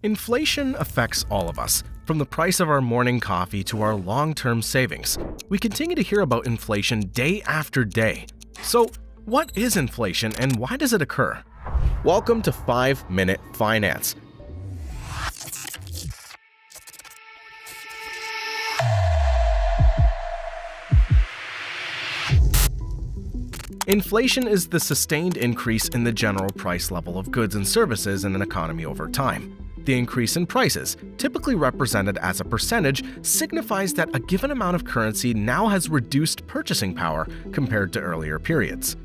Inflation affects all of us, from the price of our morning coffee to our long-term savings. We continue to hear about inflation day after day. So, what is inflation and why does it occur? Welcome to 5-Minute Finance. Inflation is the sustained increase in the general price level of goods and services in an economy over time. The increase in prices, typically represented as a percentage, signifies that a given amount of currency now has reduced purchasing power compared to earlier periods.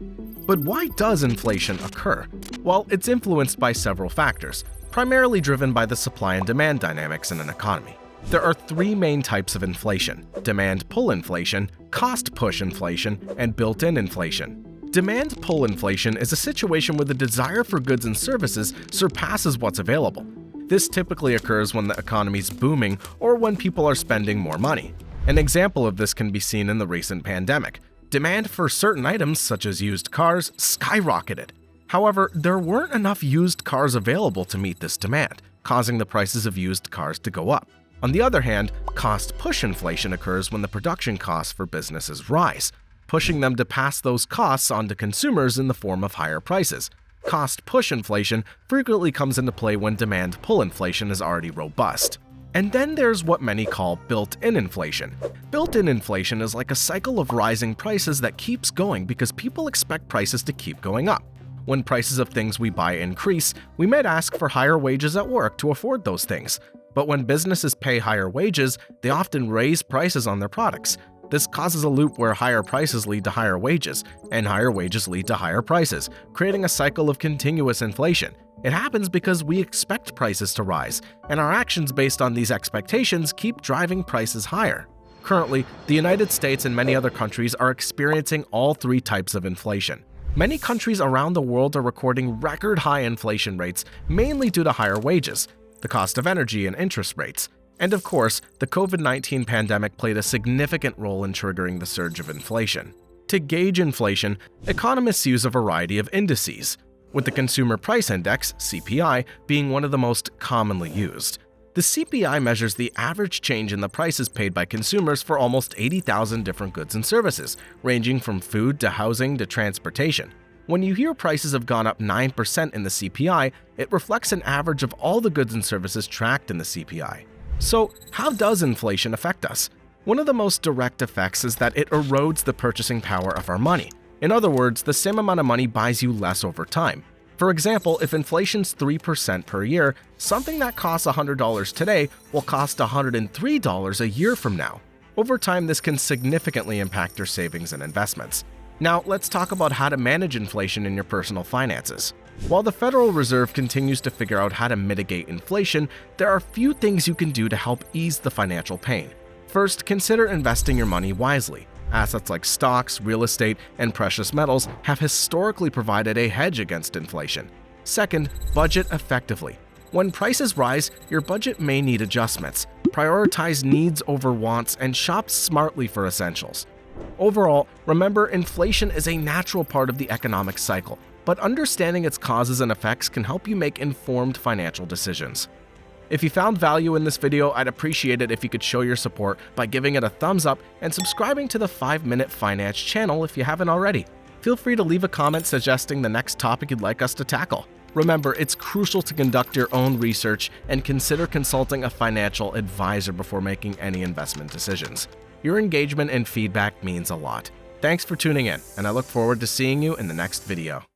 But why does inflation occur? Well, it's influenced by several factors, primarily driven by the supply and demand dynamics in an economy. There are three main types of inflation: demand pull inflation, cost push inflation, and built-in inflation. Demand pull inflation is a situation where the desire for goods and services surpasses what's available. This typically occurs when the economy's booming or when people are spending more money. An example of this can be seen in the recent pandemic. Demand for certain items, such as used cars, skyrocketed. However, there weren't enough used cars available to meet this demand, causing the prices of used cars to go up. On the other hand, cost push inflation occurs when the production costs for businesses rise, pushing them to pass those costs on to consumers in the form of higher prices. Cost push inflation frequently comes into play when demand pull inflation is already robust. And then there's what many call built-in inflation. Built-in inflation is like a cycle of rising prices that keeps going because people expect prices to keep going up. When prices of things we buy increase, we might ask for higher wages at work to afford those things. But when businesses pay higher wages, they often raise prices on their products. This causes a loop where higher prices lead to higher wages, and higher wages lead to higher prices, creating a cycle of continuous inflation. It happens because we expect prices to rise, and our actions based on these expectations keep driving prices higher. Currently, the United States and many other countries are experiencing all three types of inflation. Many countries around the world are recording record high inflation rates, mainly due to higher wages, the cost of energy, and interest rates. And of course, the COVID-19 pandemic played a significant role in triggering the surge of inflation. To gauge inflation, economists use a variety of indices, with the Consumer Price Index, CPI, being one of the most commonly used. The CPI measures the average change in the prices paid by consumers for almost 80,000 different goods and services, ranging from food to housing to transportation. When you hear prices have gone up 9% in the CPI, it reflects an average of all the goods and services tracked in the CPI. So, how does inflation affect us? One of the most direct effects is that it erodes the purchasing power of our money. In other words, the same amount of money buys you less over time. For example, if inflation's 3% per year, something that costs $100 today will cost $103 a year from now. Over time, this can significantly impact your savings and investments. Now, let's talk about how to manage inflation in your personal finances. While the Federal Reserve continues to figure out how to mitigate inflation, there are few things you can do to help ease the financial pain. First, consider investing your money wisely. Assets like stocks, real estate, and precious metals have historically provided a hedge against inflation. Second, budget effectively. When prices rise, your budget may need adjustments. Prioritize needs over wants and shop smartly for essentials. Overall, remember, inflation is a natural part of the economic cycle, but understanding its causes and effects can help you make informed financial decisions. If you found value in this video, I'd appreciate it if you could show your support by giving it a thumbs up and subscribing to the 5-Minute Finance channel if you haven't already. Feel free to leave a comment suggesting the next topic you'd like us to tackle. Remember, it's crucial to conduct your own research and consider consulting a financial advisor before making any investment decisions. Your engagement and feedback means a lot. Thanks for tuning in, and I look forward to seeing you in the next video.